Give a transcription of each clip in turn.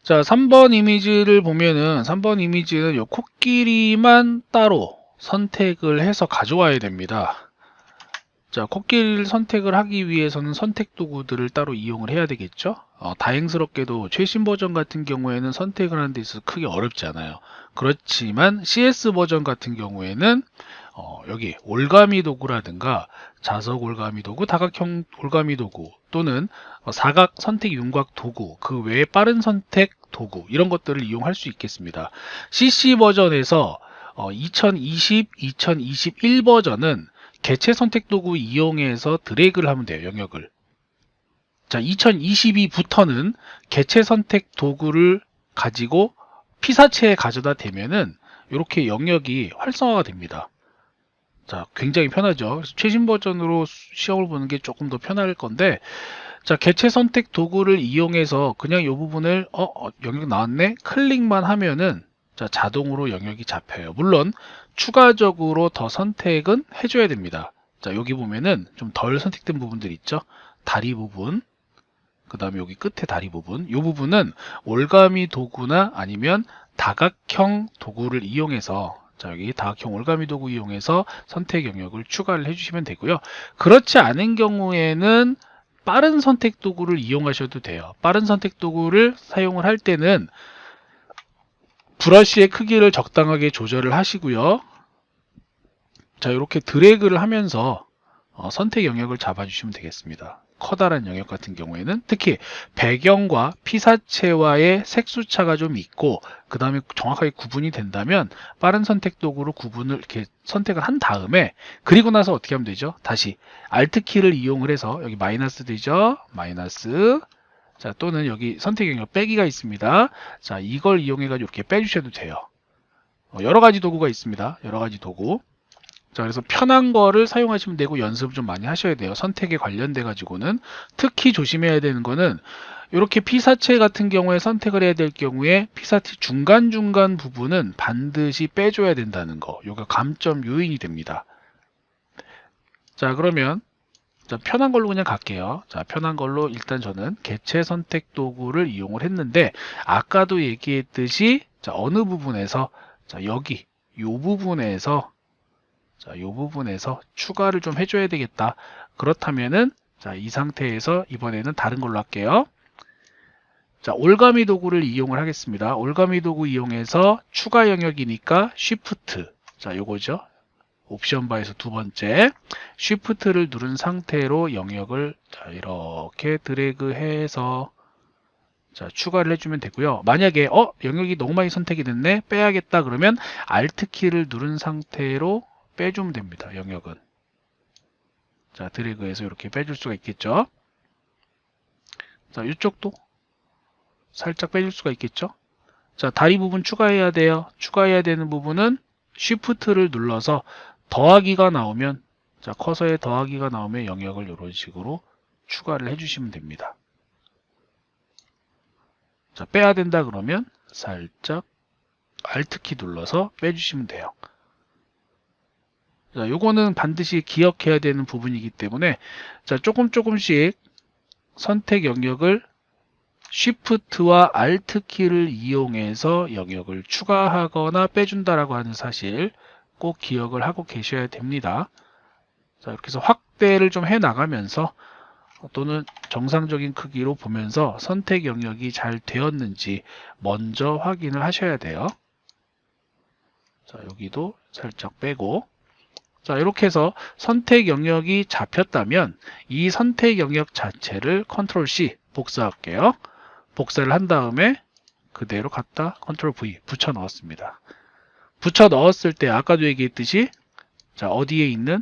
자, 3번 이미지를 보면은 3번 이미지는 요 코끼리만 따로 선택을 해서 가져와야 됩니다. 자, 코끼리를 선택을 하기 위해서는 선택 도구들을 따로 이용을 해야 되겠죠. 다행스럽게도 최신 버전 같은 경우에는 선택을 하는 데 있어서 크게 어렵지 않아요. 그렇지만 CS 버전 같은 경우에는 여기 올가미 도구라든가 자석 올가미 도구, 다각형 올가미 도구 또는 사각 선택 윤곽 도구, 그 외에 빠른 선택 도구 이런 것들을 이용할 수 있겠습니다. CC 버전에서 2020, 2021 버전은 개체 선택 도구 이용해서 드래그를 하면 돼요. 영역을. 자, 2022부터는 개체 선택 도구를 가지고 피사체에 가져다 대면은 이렇게 영역이 활성화가 됩니다. 자, 굉장히 편하죠. 그래서 최신 버전으로 시험을 보는 게 조금 더 편할 건데, 자, 개체 선택 도구를 이용해서 그냥 이 부분을 영역 나왔네? 클릭만 하면은 자, 자동으로 영역이 잡혀요. 물론 추가적으로 더 선택은 해줘야 됩니다. 자, 여기 보면은 좀 덜 선택된 부분들 있죠? 다리 부분, 그 다음에 여기 끝에 다리 부분, 이 부분은 올가미 도구나 아니면 다각형 도구를 이용해서 자, 여기 다각형 올가미 도구 이용해서 선택 영역을 추가를 해주시면 되고요. 그렇지 않은 경우에는 빠른 선택 도구를 이용하셔도 돼요. 빠른 선택 도구를 사용을 할 때는 브러쉬의 크기를 적당하게 조절을 하시고요. 자, 이렇게 드래그를 하면서 선택 영역을 잡아주시면 되겠습니다. 커다란 영역 같은 경우에는 특히 배경과 피사체와의 색수차가 좀 있고 그 다음에 정확하게 구분이 된다면 빠른 선택 도구로 구분을 이렇게 선택을 한 다음에 그리고 나서 어떻게 하면 되죠? 다시 Alt 키를 이용을 해서 여기 마이너스 되죠? 마이너스. 자, 또는 여기 선택 영역 빼기가 있습니다. 자, 이걸 이용해 가지고 이렇게 빼주셔도 돼요. 여러 가지 도구가 있습니다. 여러 가지 도구. 자, 그래서 편한 거를 사용하시면 되고 연습을 좀 많이 하셔야 돼요. 선택에 관련돼 가지고는 특히 조심해야 되는 거는 이렇게 피사체 같은 경우에 선택을 해야 될 경우에 피사체 중간중간 부분은 반드시 빼줘야 된다는 거. 이거 감점 요인이 됩니다. 자, 그러면 자, 편한 걸로 그냥 갈게요. 자, 편한 걸로 일단 저는 개체 선택 도구를 이용을 했는데 아까도 얘기했듯이 자, 어느 부분에서 자, 여기 요 부분에서 자, 이 부분에서 추가를 좀 해줘야 되겠다. 그렇다면은 자, 이 상태에서 이번에는 다른 걸로 할게요. 자, 올가미 도구를 이용을 하겠습니다. 올가미 도구 이용해서 추가 영역이니까 Shift. 자, 요거죠. 옵션 바에서 두 번째 Shift를 누른 상태로 영역을 자, 이렇게 드래그해서 자, 추가를 해주면 되고요. 만약에 영역이 너무 많이 선택이 됐네, 빼야겠다 그러면 Alt 키를 누른 상태로 빼주면 됩니다. 영역은. 자, 드래그해서 이렇게 빼줄 수가 있겠죠. 자, 이쪽도 살짝 빼줄 수가 있겠죠. 자, 다리 부분 추가해야 돼요. 추가해야 되는 부분은 Shift를 눌러서 더하기가 나오면 자, 커서에 더하기가 나오면 영역을 이런 식으로 추가를 해주시면 됩니다. 자, 빼야 된다 그러면 살짝 Alt 키 눌러서 빼주시면 돼요. 자, 요거는 반드시 기억해야 되는 부분이기 때문에 자, 조금씩 선택 영역을 Shift와 Alt 키를 이용해서 영역을 추가하거나 빼준다라고 하는 사실 꼭 기억을 하고 계셔야 됩니다. 자, 이렇게 해서 확대를 좀 해 나가면서 또는 정상적인 크기로 보면서 선택 영역이 잘 되었는지 먼저 확인을 하셔야 돼요. 자, 여기도 살짝 빼고 자, 이렇게 해서 선택 영역이 잡혔다면 이 선택 영역 자체를 컨트롤 C 복사할게요. 복사를 한 다음에 그대로 갖다 컨트롤 V 붙여 넣었습니다. 붙여 넣었을 때 아까도 얘기했듯이 자, 어디에 있는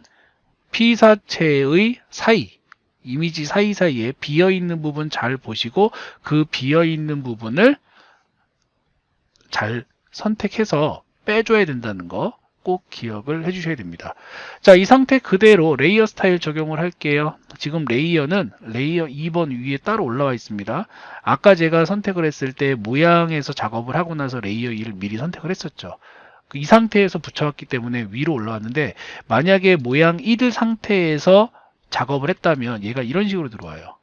피사체의 사이 이미지 사이사이에 비어있는 부분 잘 보시고 그 비어있는 부분을 잘 선택해서 빼줘야 된다는 거 꼭 기억을 해주셔야 됩니다. 자, 이 상태 그대로 레이어 스타일 적용을 할게요. 지금 레이어는 레이어 2번 위에 따로 올라와 있습니다. 아까 제가 선택을 했을 때 모양에서 작업을 하고 나서 레이어 2를 미리 선택을 했었죠. 이 상태에서 붙여왔기 때문에 위로 올라왔는데 만약에 모양 1 상태에서 작업을 했다면 얘가 이런 식으로 들어와요.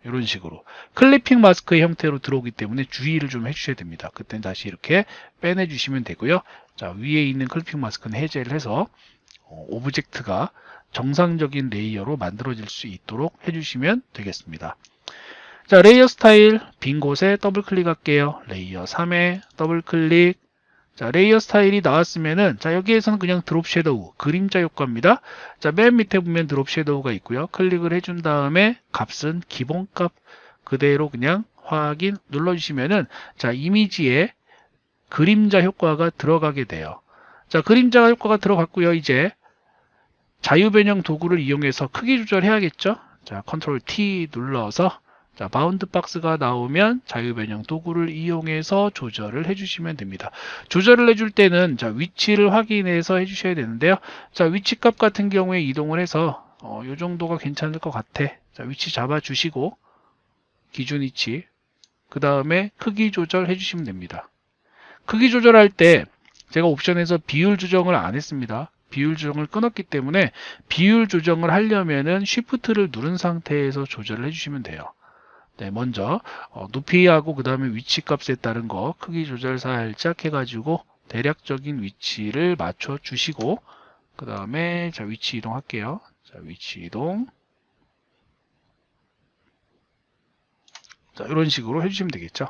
이런 식으로 클리핑 마스크의 형태로 들어오기 때문에 주의를 좀 해주셔야 됩니다. 그때는 다시 이렇게 빼내 주시면 되고요. 자, 위에 있는 클리핑 마스크는 해제를 해서 오브젝트가 정상적인 레이어로 만들어질 수 있도록 해주시면 되겠습니다. 자, 레이어 스타일 빈 곳에 더블 클릭할게요. 레이어 3에 더블 클릭. 자, 레이어 스타일이 나왔으면은, 자, 여기에서는 그냥 드롭 섀도우, 그림자 효과입니다. 자, 맨 밑에 보면 드롭 섀도우가 있고요. 클릭을 해준 다음에 값은 기본값 그대로 그냥 확인 눌러주시면은, 자, 이미지에 그림자 효과가 들어가게 돼요. 자, 그림자 효과가 들어갔고요. 이제 자유 변형 도구를 이용해서 크기 조절해야겠죠? 자, 컨트롤 T 눌러서 자, 바운드 박스가 나오면 자유 변형 도구를 이용해서 조절을 해주시면 됩니다. 조절을 해줄 때는 자, 위치를 확인해서 해주셔야 되는데요. 자, 위치 값 같은 경우에 이동을 해서 이 정도가 괜찮을 것 같아. 자, 위치 잡아주시고 기준 위치 그 다음에 크기 조절 해주시면 됩니다. 크기 조절할 때 제가 옵션에서 비율 조정을 안 했습니다. 비율 조정을 끊었기 때문에 비율 조정을 하려면은 쉬프트를 누른 상태에서 조절을 해주시면 돼요. 네, 먼저 높이하고 그 다음에 위치 값에 따른 거 크기 조절 살짝 해가지고 대략적인 위치를 맞춰 주시고 그 다음에 자, 위치 이동할게요. 자, 위치 이동. 자, 이런 식으로 해주시면 되겠죠.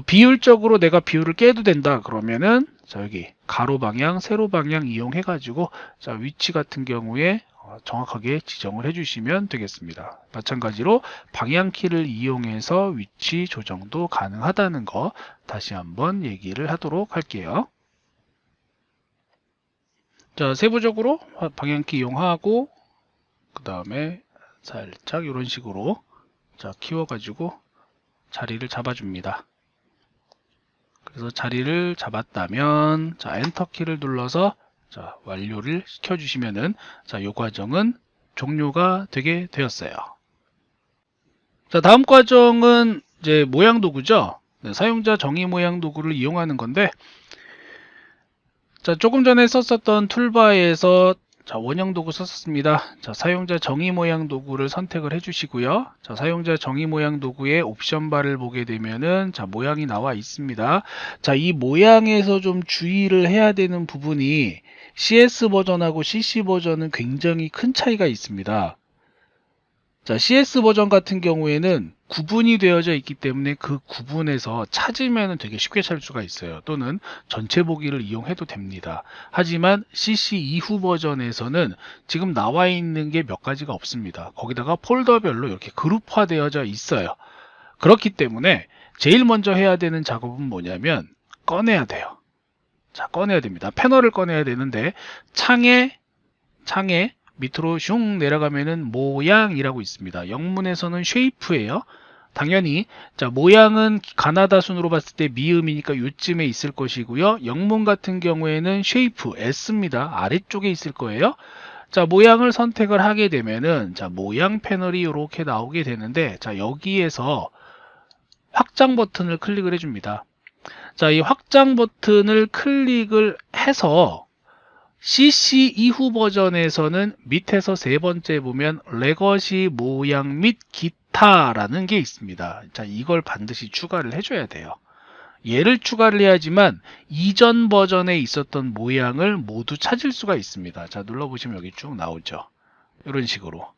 비율적으로 내가 비율을 깨도 된다 그러면은 자, 여기 가로 방향, 세로 방향 이용해 가지고 자, 위치 같은 경우에 정확하게 지정을 해주시면 되겠습니다. 마찬가지로 방향키를 이용해서 위치 조정도 가능하다는 거 다시 한번 얘기를 하도록 할게요. 자, 세부적으로 방향키 이용하고 그 다음에 살짝 이런 식으로 자, 키워가지고 자리를 잡아줍니다. 그래서 자리를 잡았다면 자, 엔터키를 눌러서 자, 완료를 시켜주시면은 자, 이 과정은 종료가 되게 되었어요. 자, 다음 과정은 이제 모양 도구죠. 네, 사용자 정의 모양 도구를 이용하는 건데 자, 조금 전에 썼었던 툴바에서 자, 원형 도구 썼습니다. 자, 사용자 정의 모양 도구를 선택을 해주시고요. 자, 사용자 정의 모양 도구의 옵션 바를 보게 되면은 자, 모양이 나와 있습니다. 자, 이 모양에서 좀 주의를 해야 되는 부분이 CS 버전하고 CC 버전은 굉장히 큰 차이가 있습니다. 자, CS 버전 같은 경우에는 구분이 되어져 있기 때문에 그 구분에서 찾으면 되게 쉽게 찾을 수가 있어요. 또는 전체 보기를 이용해도 됩니다. 하지만 CC 이후 버전에서는 지금 나와 있는 게 몇 가지가 없습니다. 거기다가 폴더별로 이렇게 그룹화 되어져 있어요. 그렇기 때문에 제일 먼저 해야 되는 작업은 뭐냐면 꺼내야 돼요. 자, 꺼내야 됩니다. 패널을 꺼내야 되는데 창에 밑으로 슝 내려가면은 모양이라고 있습니다. 영문에서는 쉐이프예요. 당연히 자, 모양은 가나다 순으로 봤을 때 미음이니까 요쯤에 있을 것이고요. 영문 같은 경우에는 쉐이프 S입니다. 아래쪽에 있을 거예요. 자, 모양을 선택을 하게 되면은 자, 모양 패널이 이렇게 나오게 되는데 자, 여기에서 확장 버튼을 클릭을 해줍니다. 자, 이 확장 버튼을 클릭을 해서 CC 이후 버전에서는 밑에서 세 번째 보면 레거시 모양 및 기타라는 게 있습니다. 자, 이걸 반드시 추가를 해줘야 돼요. 얘를 추가를 해야지만 이전 버전에 있었던 모양을 모두 찾을 수가 있습니다. 자, 눌러보시면 여기 쭉 나오죠. 이런 식으로.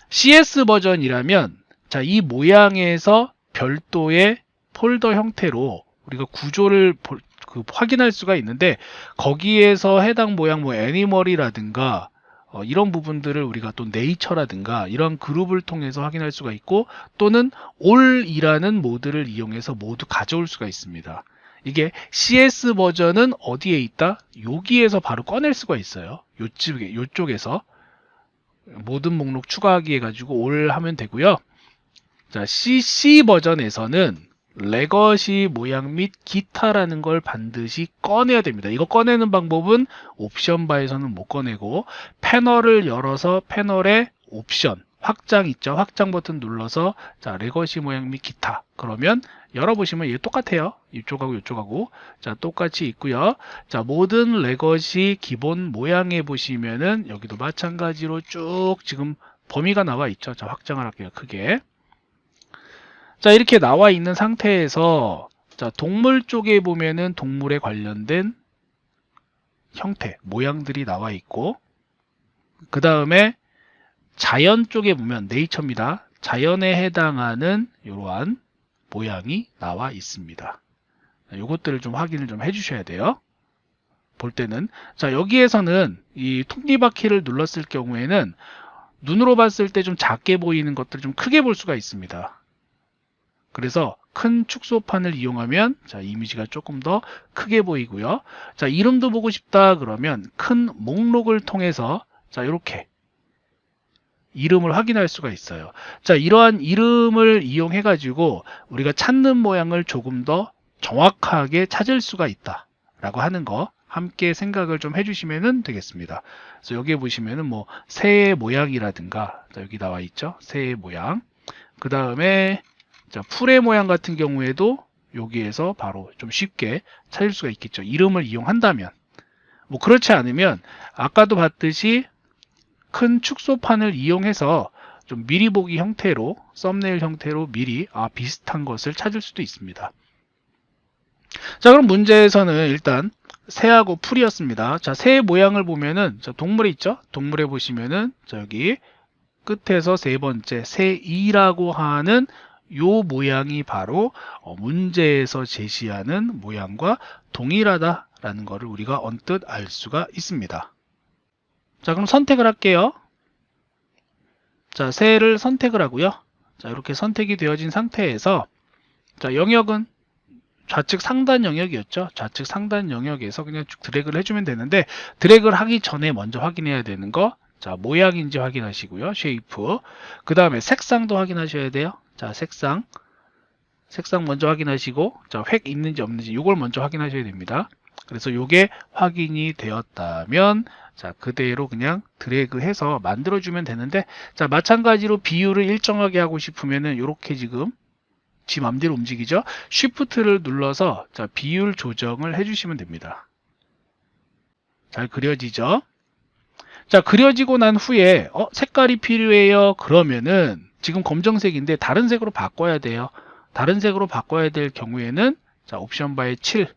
CS 버전이라면 자, 이 모양에서 별도의 폴더 형태로 우리가 구조를 확인할 수가 있는데 거기에서 해당 모양 뭐 애니멀이라든가 이런 부분들을 우리가 또 네이처라든가 이런 그룹을 통해서 확인할 수가 있고 또는 all이라는 모드를 이용해서 모두 가져올 수가 있습니다. 이게 CS 버전은 어디에 있다? 여기에서 바로 꺼낼 수가 있어요. 요쪽에서 모든 목록 추가하기 해가지고 all 하면 되고요. 자, CC 버전에서는 레거시 모양 및 기타라는 걸 반드시 꺼내야 됩니다. 이거 꺼내는 방법은 옵션 바에서는 못 꺼내고 패널을 열어서 패널에 옵션 확장 있죠. 확장 버튼 눌러서 자, 레거시 모양 및 기타 그러면 열어보시면 이게 똑같아요. 이쪽하고 이쪽하고 자, 똑같이 있고요. 자, 모든 레거시 기본 모양에 보시면은 여기도 마찬가지로 쭉 지금 범위가 나와 있죠. 자, 확장을 할게요. 크게. 자, 이렇게 나와 있는 상태에서 자, 동물 쪽에 보면은 동물에 관련된 형태, 모양들이 나와 있고, 그 다음에 자연 쪽에 보면 네이처입니다. 자연에 해당하는 이러한 모양이 나와 있습니다. 이것들을 좀 확인을 좀 해주셔야 돼요. 볼 때는. 자, 여기에서는 이 톱니바퀴를 눌렀을 경우에는 눈으로 봤을 때 좀 작게 보이는 것들을 좀 크게 볼 수가 있습니다. 그래서 큰 축소판을 이용하면 자, 이미지가 조금 더 크게 보이고요. 자, 이름도 보고 싶다 그러면 큰 목록을 통해서 자, 이렇게 이름을 확인할 수가 있어요. 자, 이러한 이름을 이용해 가지고 우리가 찾는 모양을 조금 더 정확하게 찾을 수가 있다 라고 하는 거 함께 생각을 좀 해주시면 되겠습니다. 그래서 여기에 보시면은 뭐 새의 모양이라든가 자, 여기 나와 있죠. 새의 모양. 그 다음에 자, 풀의 모양 같은 경우에도 여기에서 바로 좀 쉽게 찾을 수가 있겠죠. 이름을 이용한다면. 뭐 그렇지 않으면 아까도 봤듯이 큰 축소판을 이용해서 좀 미리 보기 형태로 썸네일 형태로 미리 비슷한 것을 찾을 수도 있습니다. 자, 그럼 문제에서는 일단 새하고 풀이었습니다. 자, 새의 모양을 보면은 자, 동물에 있죠? 동물에 보시면은 자, 여기 끝에서 세 번째 새이라고 하는 요 모양이 바로 문제에서 제시하는 모양과 동일하다라는 것을 우리가 언뜻 알 수가 있습니다. 자, 그럼 선택을 할게요. 자, 새를 선택을 하고요. 자, 이렇게 선택이 되어진 상태에서 자, 영역은 좌측 상단 영역이었죠. 좌측 상단 영역에서 그냥 쭉 드래그를 해주면 되는데 드래그를 하기 전에 먼저 확인해야 되는 거 자, 모양인지 확인하시고요. 쉐이프. 그 다음에 색상도 확인하셔야 돼요. 자, 색상 먼저 확인하시고 자, 획 있는지 없는지 이걸 먼저 확인하셔야 됩니다. 그래서 이게 확인이 되었다면 자, 그대로 그냥 드래그해서 만들어주면 되는데 자, 마찬가지로 비율을 일정하게 하고 싶으면은 이렇게 지금 지 맘대로 움직이죠. 쉬프트를 눌러서 자, 비율 조정을 해주시면 됩니다. 잘 그려지죠? 자, 그려지고 난 후에 색깔이 필요해요. 그러면은 지금 검정색인데 다른 색으로 바꿔야 돼요. 다른 색으로 바꿔야 될 경우에는 자, 옵션 바에 7.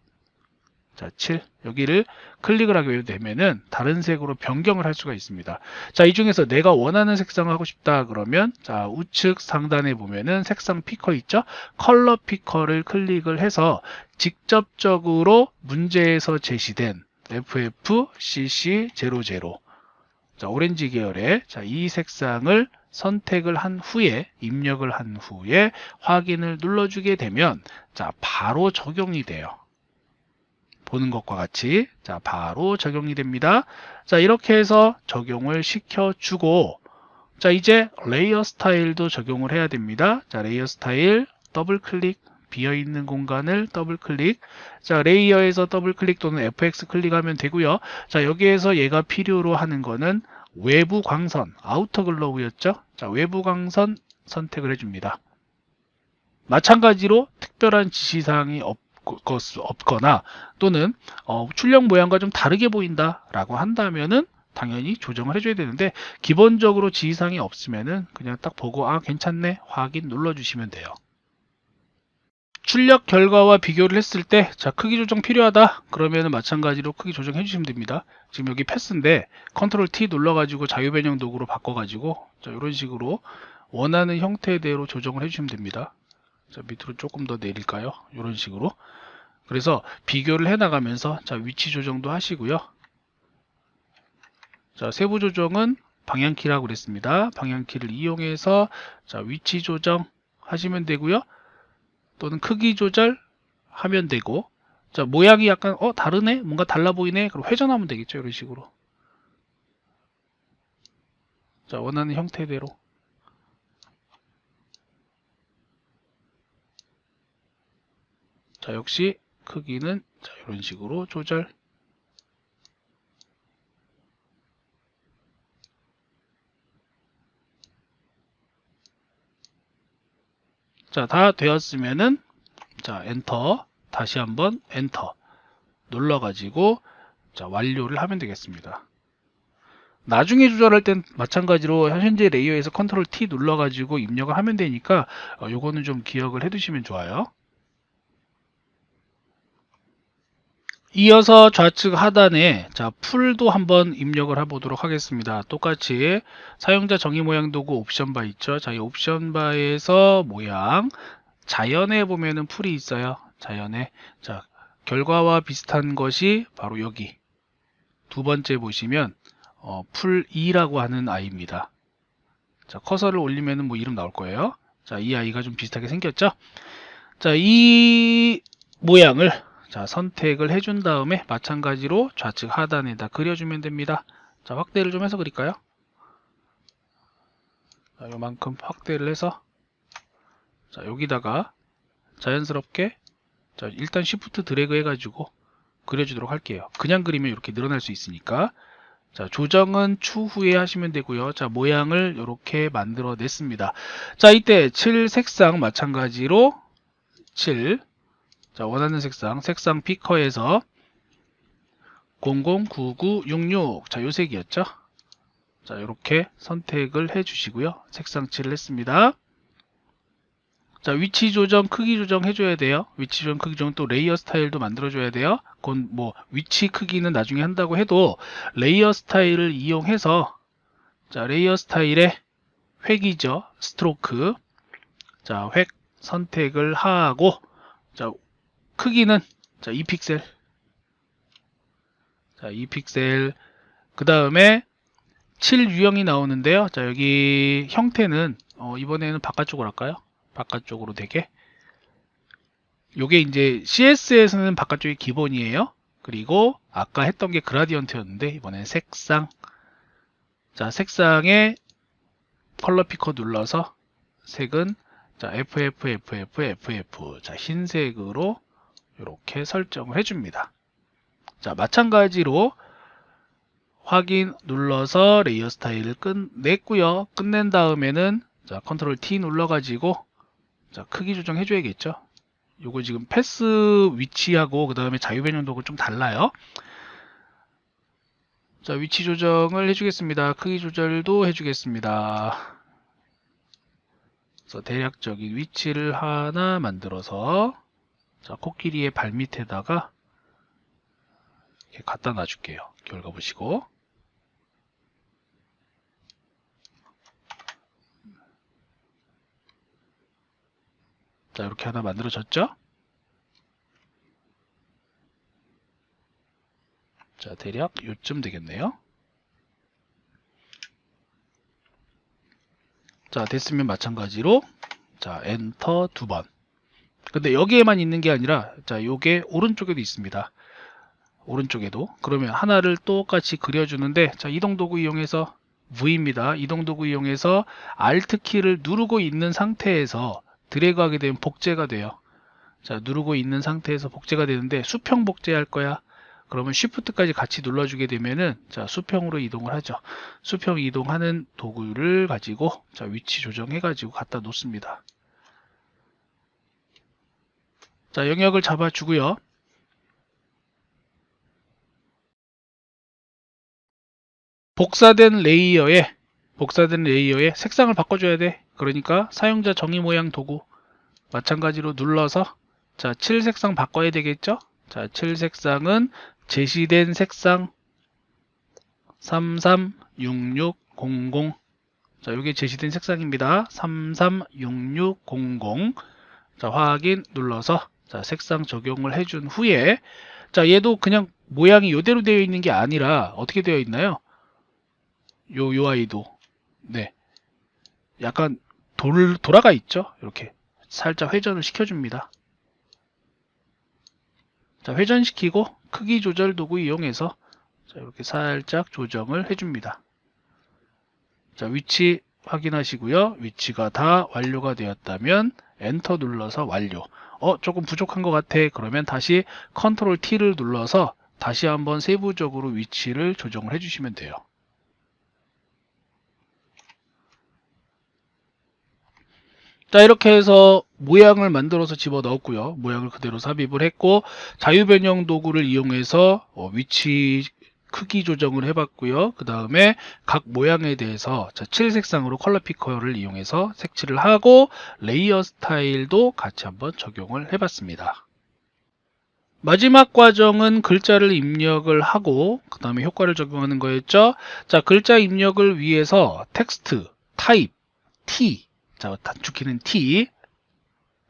자, 7. 여기를 클릭을 하게 되면은 다른 색으로 변경을 할 수가 있습니다. 자, 이 중에서 내가 원하는 색상을 하고 싶다 그러면 자, 우측 상단에 보면은 색상 피커 있죠? 컬러 피커를 클릭을 해서 직접적으로 문제에서 제시된 FFCC00 자, 오렌지 계열의 자, 이 색상을 선택을 한 후에 입력을 한 후에 확인을 눌러주게 되면 자, 바로 적용이 돼요. 보는 것과 같이 자, 바로 적용이 됩니다. 자, 이렇게 해서 적용을 시켜주고 자, 이제 레이어 스타일도 적용을 해야 됩니다. 자, 레이어 스타일 더블 클릭 비어있는 공간을 더블 클릭 자, 레이어에서 더블 클릭 또는 FX 클릭하면 되고요. 자, 여기에서 얘가 필요로 하는 거는 외부 광선 아우터 글로우였죠. 자, 외부 광선 선택을 해줍니다. 마찬가지로 특별한 지시사항이 없거나 또는 출력 모양과 좀 다르게 보인다 라고 한다면은 당연히 조정을 해줘야 되는데 기본적으로 지시사항이 없으면은 그냥 딱 보고 괜찮네 확인 눌러주시면 돼요. 출력 결과와 비교를 했을 때 자, 크기 조정 필요하다 그러면은 마찬가지로 크기 조정해 주시면 됩니다. 지금 여기 패스인데 컨트롤 T 눌러 가지고 자유 변형 도구로 바꿔 가지고 자, 이런 식으로 원하는 형태대로 조정을 해 주시면 됩니다. 자, 밑으로 조금 더 내릴까요? 이런 식으로. 그래서 비교를 해 나가면서 자, 위치 조정도 하시고요. 자, 세부 조정은 방향키라고 그랬습니다. 방향키를 이용해서 자, 위치 조정 하시면 되고요. 또는 크기 조절하면 되고 자, 모양이 약간 다르네? 뭔가 달라 보이네? 그럼 회전하면 되겠죠. 이런 식으로. 자, 원하는 형태대로. 자, 역시 크기는 자, 이런 식으로 조절. 자, 다 되었으면은 자, 엔터. 다시 한번 엔터 눌러 가지고 자, 완료를 하면 되겠습니다. 나중에 조절할 땐 마찬가지로 현재 레이어에서 컨트롤 T 눌러가지고 입력을 하면 되니까 요거는 좀 기억을 해두시면 좋아요. 이어서 좌측 하단에 풀도 한번 입력을 해보도록 하겠습니다. 똑같이 사용자 정의 모양 도구 옵션 바 있죠. 자, 이 옵션 바에서 모양 자연에 보면은 풀이 있어요. 자연에. 자, 결과와 비슷한 것이 바로 여기 두 번째 보시면 풀 2라고 하는 아이입니다. 자, 커서를 올리면은 뭐 이름 나올 거예요. 자, 이 아이가 좀 비슷하게 생겼죠. 자, 이 모양을 선택을 해준 다음에 마찬가지로 좌측 하단에다 그려주면 됩니다. 자, 확대를 좀 해서 그릴까요? 자, 요만큼 확대를 해서 자, 여기다가 자연스럽게 일단 Shift 드래그 해가지고 그려주도록 할게요. 그냥 그리면 이렇게 늘어날 수 있으니까. 자, 조정은 추후에 하시면 되고요. 자, 모양을 이렇게 만들어 냈습니다. 자, 이때 7 색상 마찬가지로 7 자, 원하는 색상 피커에서 009966 자, 요 색이었죠. 자, 이렇게 선택을 해 주시고요. 색상 칠을 했습니다. 자, 위치 조정, 크기 조정 해줘야 돼요. 위치 조정, 크기 조정, 또 레이어 스타일도 만들어줘야 돼요. 그건 뭐 위치 크기는 나중에 한다고 해도 레이어 스타일을 이용해서 자, 레이어 스타일의 획이죠. 스트로크. 자, 획 선택을 하고 자, 크기는 자, 2픽셀. 자, 2픽셀. 그 다음에 7 유형이 나오는데요. 자, 여기 형태는 이번에는 바깥쪽으로 할까요? 바깥쪽으로 되게. 요게 이제 CS에서는 바깥쪽이 기본이에요. 그리고 아까 했던 게 그라디언트였는데 이번엔 색상. 자, 색상에 컬러 피커 눌러서 색은 자, FFFFFF. 자, 흰색으로 이렇게 설정을 해줍니다. 자, 마찬가지로 확인 눌러서 레이어 스타일을 끝냈고요. 끝낸 다음에는 자, 컨트롤 T 눌러가지고 자, 크기 조정해 줘야겠죠. 요거 지금 패스 위치하고 그 다음에 자유 변형 도구 좀 달라요. 자, 위치 조정을 해주겠습니다. 크기 조절도 해주겠습니다. 그래서 대략적인 위치를 하나 만들어서 자, 코끼리의 발 밑에다가 이렇게 갖다 놔줄게요. 결과 보시고. 자, 이렇게 하나 만들어졌죠? 자, 대략 요쯤 되겠네요. 자, 됐으면 마찬가지로 자, 엔터 2번. 근데 여기에만 있는 게 아니라 자, 요게 오른쪽에도 있습니다. 오른쪽에도. 그러면 하나를 똑같이 그려주는데 자, 이동 도구 이용해서 V입니다. 이동 도구 이용해서 Alt 키를 누르고 있는 상태에서 드래그 하게 되면 복제가 돼요. 자, 누르고 있는 상태에서 복제가 되는데 수평 복제할 거야. 그러면 Shift까지 같이 눌러주게 되면은 자, 수평으로 이동을 하죠. 수평 이동하는 도구를 가지고 자, 위치 조정해 가지고 갖다 놓습니다. 자, 영역을 잡아주고요. 복사된 레이어에 색상을 바꿔줘야 돼. 그러니까 사용자 정의 모양 도구 마찬가지로 눌러서 자, 7 색상 바꿔야 되겠죠? 자, 7 색상은 제시된 색상 336600 자, 이게 제시된 색상입니다. 336600 자, 확인 눌러서 자, 색상 적용을 해준 후에 자, 얘도 그냥 모양이 이대로 되어 있는 게 아니라 어떻게 되어 있나요? 요 아이도 네, 약간 돌아가 있죠. 이렇게 살짝 회전을 시켜줍니다. 자, 회전시키고 크기 조절 도구 이용해서 자, 이렇게 살짝 조정을 해줍니다. 자, 위치 확인하시고요. 위치가 다 완료가 되었다면 엔터 눌러서 완료. 조금 부족한 것 같아. 그러면 다시 컨트롤 T를 눌러서 다시 한번 세부적으로 위치를 조정을 해주시면 돼요. 자, 이렇게 해서 모양을 만들어서 집어넣었고요. 모양을 그대로 삽입을 했고 자유 변형 도구를 이용해서 위치 크기 조정을 해봤고요. 그 다음에 각 모양에 대해서 자, 칠 색상으로 컬러 피커를 이용해서 색칠을 하고 레이어 스타일도 같이 한번 적용을 해봤습니다. 마지막 과정은 글자를 입력을 하고 그 다음에 효과를 적용하는 거였죠. 자, 글자 입력을 위해서 텍스트, 타입, T, 자, 단축키는 T,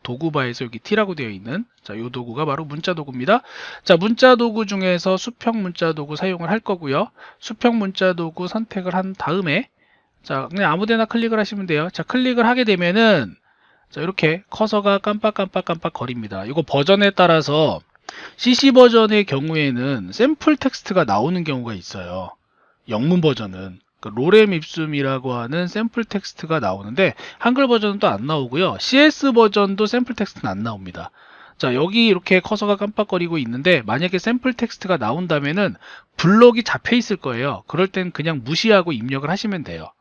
도구바에서 여기 T라고 되어 있는 자, 이 도구가 바로 문자 도구입니다. 자, 문자 도구 중에서 수평 문자 도구 사용을 할 거고요. 수평 문자 도구 선택을 한 다음에 자, 그냥 아무데나 클릭을 하시면 돼요. 자, 클릭을 하게 되면은 자, 이렇게 커서가 깜빡깜빡깜빡 거립니다. 이거 버전에 따라서 CC 버전의 경우에는 샘플 텍스트가 나오는 경우가 있어요. 영문 버전은 로렘 입숨이라고 하는 샘플 텍스트가 나오는데 한글 버전은 또 안 나오고요. CS 버전도 샘플 텍스트는 안 나옵니다. 자, 여기 이렇게 커서가 깜빡거리고 있는데 만약에 샘플 텍스트가 나온다면은 블럭이 잡혀 있을 거예요. 그럴 땐 그냥 무시하고 입력을 하시면 돼요.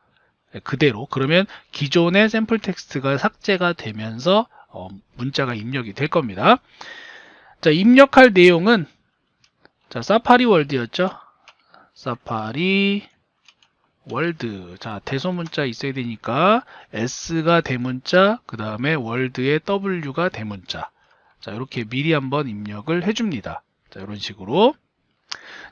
그대로. 그러면 기존의 샘플 텍스트가 삭제가 되면서 문자가 입력이 될 겁니다. 자, 입력할 내용은 자, 사파리 월드였죠. 사파리 월드. 자, 대소문자 있어야 되니까 S가 대문자, 그 다음에 월드의 W가 대문자. 자, 이렇게 미리 한번 입력을 해줍니다. 자, 이런 식으로.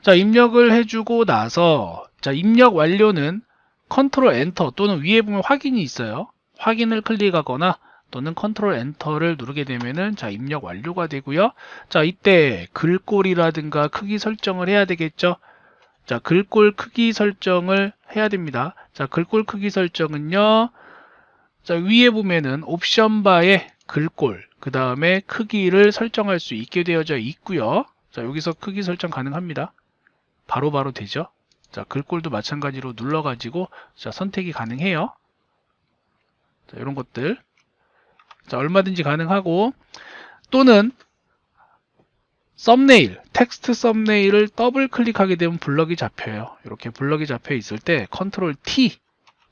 자, 입력을 해주고 나서 자, 입력 완료는 컨트롤 엔터 또는 위에 보면 확인이 있어요. 확인을 클릭하거나 또는 컨트롤 엔터를 누르게 되면은 자, 입력 완료가 되고요. 자, 이때 글꼴이라든가 크기 설정을 해야 되겠죠. 자, 글꼴 크기 설정을 해야 됩니다. 자, 글꼴 크기 설정은요. 자, 위에 보면은 옵션 바에 글꼴, 그 다음에 크기를 설정할 수 있게 되어져 있고요. 자, 여기서 크기 설정 가능합니다. 바로바로 되죠. 자, 글꼴도 마찬가지로 눌러가지고 자, 선택이 가능해요. 자, 이런 것들. 자, 얼마든지 가능하고 또는 썸네일, 텍스트 썸네일을 더블 클릭하게 되면 블럭이 잡혀요. 이렇게 블럭이 잡혀 있을 때 컨트롤 T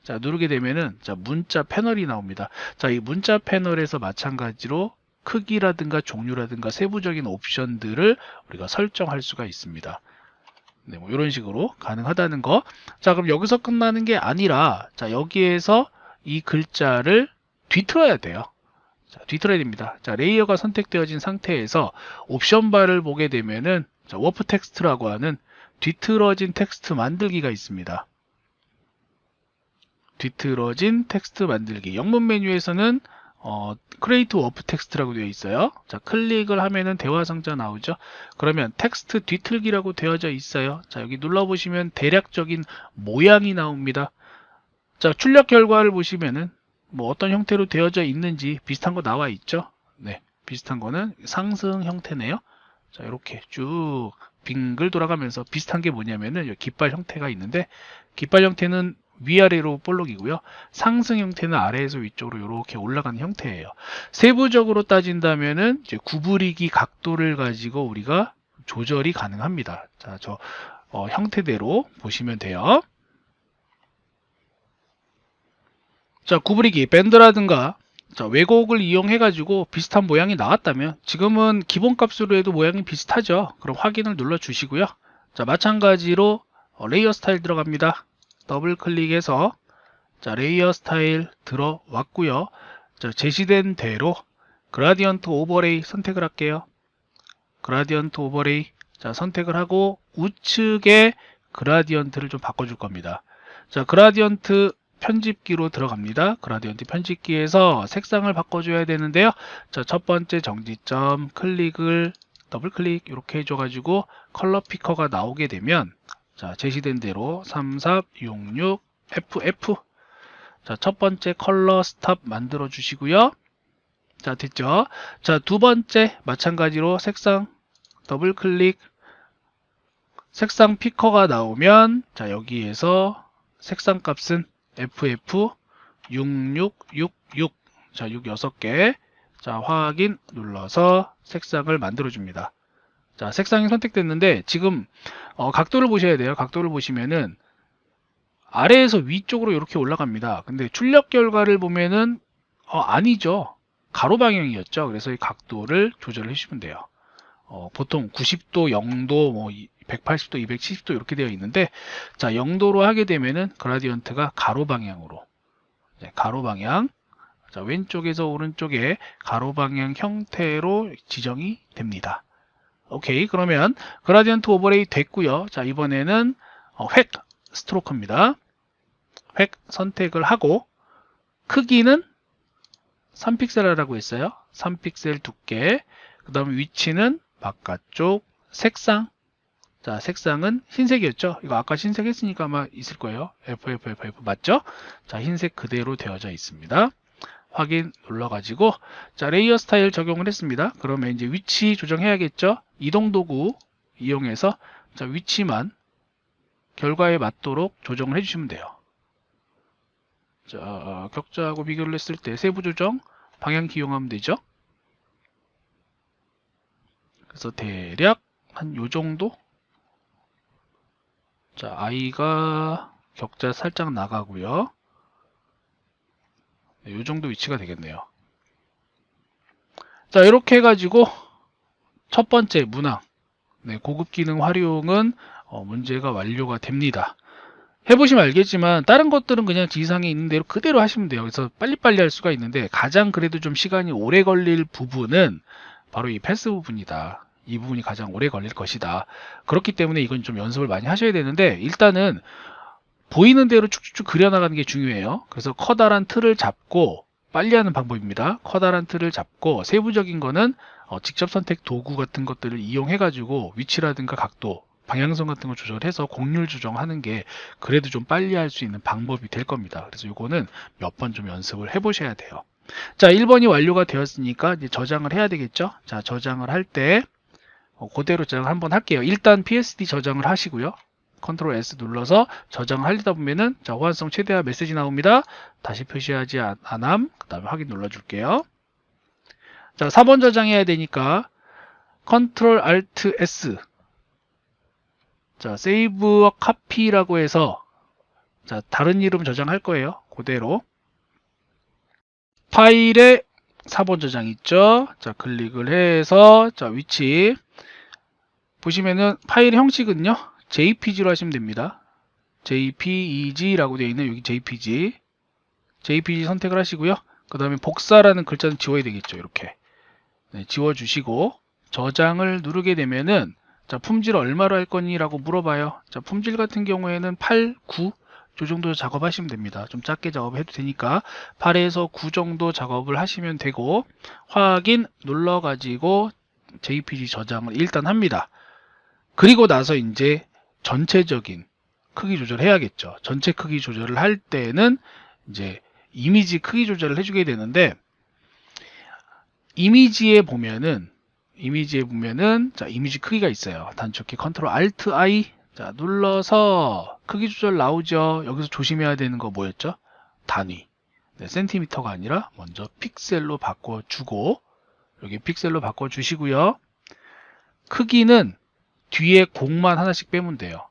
자, 누르게 되면은 자, 문자 패널이 나옵니다. 자, 이 문자 패널에서 마찬가지로 크기라든가 종류라든가 세부적인 옵션들을 우리가 설정할 수가 있습니다. 네, 뭐 이런 식으로 가능하다는 거. 자, 그럼 여기서 끝나는 게 아니라 자, 여기에서 이 글자를 뒤틀어야 돼요. 자, 뒤틀어야 됩니다. 자, 레이어가 선택되어진 상태에서 옵션 바를 보게 되면은 자, 워프 텍스트라고 하는 뒤틀어진 텍스트 만들기가 있습니다. 뒤틀어진 텍스트 만들기. 영문 메뉴에서는 크리에이트 워프 텍스트라고 되어 있어요. 자, 클릭을 하면은 대화 상자 나오죠. 그러면 텍스트 뒤틀기라고 되어져 있어요. 자, 여기 눌러보시면 대략적인 모양이 나옵니다. 자, 출력 결과를 보시면은 뭐 어떤 형태로 되어져 있는지 비슷한 거 나와 있죠. 네, 비슷한 거는 상승 형태네요. 자, 이렇게 쭉 빙글 돌아가면서 비슷한 게 뭐냐면은 깃발 형태가 있는데 깃발 형태는 위아래로 볼록이고요. 상승 형태는 아래에서 위쪽으로 이렇게 올라가는 형태예요. 세부적으로 따진다면은 이제 구부리기 각도를 가지고 우리가 조절이 가능합니다. 자, 저 형태대로 보시면 돼요. 자, 구부리기 밴드라든가 자, 왜곡을 이용해 가지고 비슷한 모양이 나왔다면 지금은 기본값으로 해도 모양이 비슷하죠. 그럼 확인을 눌러 주시고요. 자, 마찬가지로 레이어 스타일 들어갑니다. 더블 클릭해서 자, 레이어 스타일 들어왔고요. 자, 제시된 대로 그라디언트 오버레이 선택을 할게요. 그라디언트 오버레이 자, 선택을 하고 우측에 그라디언트를 좀 바꿔줄 겁니다. 자, 그라디언트 편집기로 들어갑니다. 그라디언트 편집기에서 색상을 바꿔줘야 되는데요. 자, 첫 번째 정지점 클릭을 더블 클릭 이렇게 해줘가지고 컬러 피커가 나오게 되면 자, 제시된 대로 3466 FF 자, 첫 번째 컬러 스탑 만들어 주시고요. 자, 됐죠? 자, 두 번째 마찬가지로 색상 더블 클릭 색상 피커가 나오면 자, 여기에서 색상 값은 FF6666 자, 6 6개 자, 확인 눌러서 색상을 만들어 줍니다. 자, 색상이 선택됐는데 지금 각도를 보셔야 돼요. 각도를 보시면은 아래에서 위쪽으로 이렇게 올라갑니다. 근데 출력 결과를 보면은 아니죠. 가로 방향이었죠. 그래서 이 각도를 조절해 주시면 돼요. 보통 90도, 0도, 뭐 180도, 270도 이렇게 되어 있는데, 자, 0도로 하게 되면은 그라디언트가 가로 방향으로, 가로 방향, 자, 왼쪽에서 오른쪽에 가로 방향 형태로 지정이 됩니다. 오케이, 그러면 그라디언트 오버레이 됐고요. 자, 이번에는 획 스트로크입니다. 획 선택을 하고 크기는 3픽셀 하라고 했어요. 3픽셀 두께. 그 다음에 위치는 바깥쪽. 색상. 자, 색상은 흰색이었죠. 이거 아까 흰색 했으니까 아마 있을 거예요. FFFF 맞죠? 자, 흰색 그대로 되어져 있습니다. 확인 눌러가지고, 자, 레이어 스타일 적용을 했습니다. 그러면 이제 위치 조정해야겠죠? 이동 도구 이용해서, 자, 위치만 결과에 맞도록 조정을 해주시면 돼요. 자, 격자하고 비교를 했을 때 세부 조정, 방향키 이용하면 되죠? 그래서 대략 한 요 정도? 자, I가 격자 살짝 나가고요. 네, 요 정도 위치가 되겠네요. 자, 이렇게 해가지고 첫 번째 문항, 네, 고급 기능 활용은 문제가 완료가 됩니다. 해보시면 알겠지만 다른 것들은 그냥 지상에 있는 대로 그대로 하시면 돼요. 그래서 빨리빨리 할 수가 있는데 가장 그래도 좀 시간이 오래 걸릴 부분은 바로 이 패스 부분이다. 이 부분이 가장 오래 걸릴 것이다. 그렇기 때문에 이건 좀 연습을 많이 하셔야 되는데, 일단은 보이는 대로 쭉쭉쭉 그려나가는 게 중요해요. 그래서 커다란 틀을 잡고 빨리 하는 방법입니다. 커다란 틀을 잡고 세부적인 거는 직접 선택 도구 같은 것들을 이용해 가지고 위치라든가 각도, 방향성 같은 거 조절해서 곡률 조정하는 게 그래도 좀 빨리 할 수 있는 방법이 될 겁니다. 그래서 이거는 몇 번 좀 연습을 해 보셔야 돼요. 자, 1번이 완료가 되었으니까 이제 저장을 해야 되겠죠. 자, 저장을 할 때 그대로 저장을 한번 할게요. 일단 PSD 저장을 하시고요. 컨트롤 S 눌러서 저장을 하려다 보면은, 자, 호환성 최대화 메시지 나옵니다. 다시 표시하지 않음. 그 다음에 확인 눌러줄게요. 자, 4번 저장해야 되니까 컨트롤 알트 S. 자, 세이브와 카피라고 해서, 자, 다른 이름 저장할 거예요. 그대로. 파일에 4번 저장 있죠. 자, 클릭을 해서, 자, 위치 보시면은 파일 형식은요, JPG로 하시면 됩니다. JPEG라고 되어 있는 여기 JPG 선택을 하시고요. 그 다음에 복사라는 글자는 지워야 되겠죠. 이렇게 지워주시고 저장을 누르게 되면은, 자, 품질 얼마로 할 거니? 라고 물어봐요. 자, 품질 같은 경우에는 8, 9 이 정도 작업하시면 됩니다. 좀 작게 작업해도 되니까 8에서 9 정도 작업을 하시면 되고, 확인 눌러가지고 JPG 저장을 일단 합니다. 그리고 나서 이제 전체적인 크기 조절해야겠죠. 전체 크기 조절을 할 때는 이제 이미지 크기 조절을 해주게 되는데, 이미지에 보면은 자, 이미지 크기가 있어요. 단축키 컨트롤 알트 I, 자, 눌러서 크기 조절 나오죠. 여기서 조심해야 되는 거 뭐였죠? 단위. 네, 센티미터가 아니라 먼저 픽셀로 바꿔주고, 여기 픽셀로 바꿔주시고요. 크기는 뒤에 공만 하나씩 빼면 돼요.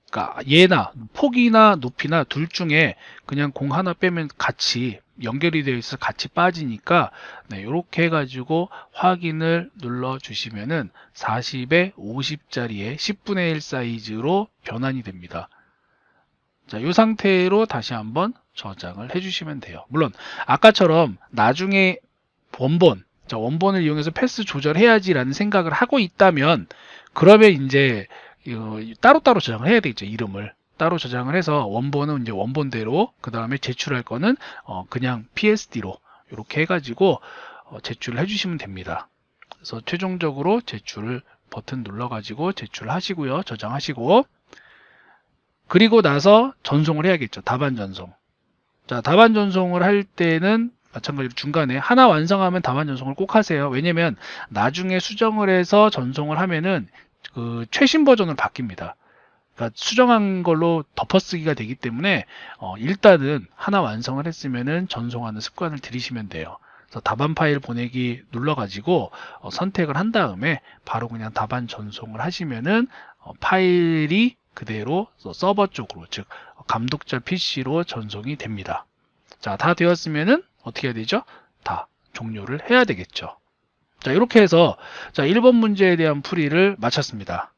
그러니까 얘나 폭이나 높이나 둘 중에 그냥 공 하나 빼면 같이 연결이 되어 있어서 같이 빠지니까, 네, 이렇게 해가지고 확인을 눌러 주시면은 40에 50짜리의 10분의 1 사이즈로 변환이 됩니다. 자, 이 상태로 다시 한번 저장을 해주시면 돼요. 물론 아까처럼 나중에 원본을 이용해서 패스 조절해야지라는 생각을 하고 있다면, 그러면 이제 따로따로 저장을 해야 되겠죠. 이름을 따로 저장을 해서 원본은 이제 원본대로, 그 다음에 제출할 거는 그냥 PSD로 이렇게 해가지고 제출을 해주시면 됩니다. 그래서 최종적으로 제출 버튼 눌러가지고 제출하시고요. 저장하시고, 그리고 나서 전송을 해야겠죠. 답안 전송. 자, 답안 전송을 할 때는 마찬가지로 중간에 하나 완성하면 답안 전송을 꼭 하세요. 왜냐면 나중에 수정을 해서 전송을 하면은 그 최신 버전으로 바뀝니다. 그러니까 수정한 걸로 덮어쓰기가 되기 때문에 일단은 하나 완성을 했으면은 전송하는 습관을 들이시면 돼요. 그래서 답안 파일 보내기 눌러가지고 선택을 한 다음에 바로 그냥 답안 전송을 하시면은 파일이 그대로 서버 쪽으로, 즉 감독자 PC로 전송이 됩니다. 자, 다 되었으면은 어떻게 해야 되죠? 다 종료를 해야 되겠죠. 자, 이렇게 해서, 자, 1번 문제에 대한 풀이를 마쳤습니다.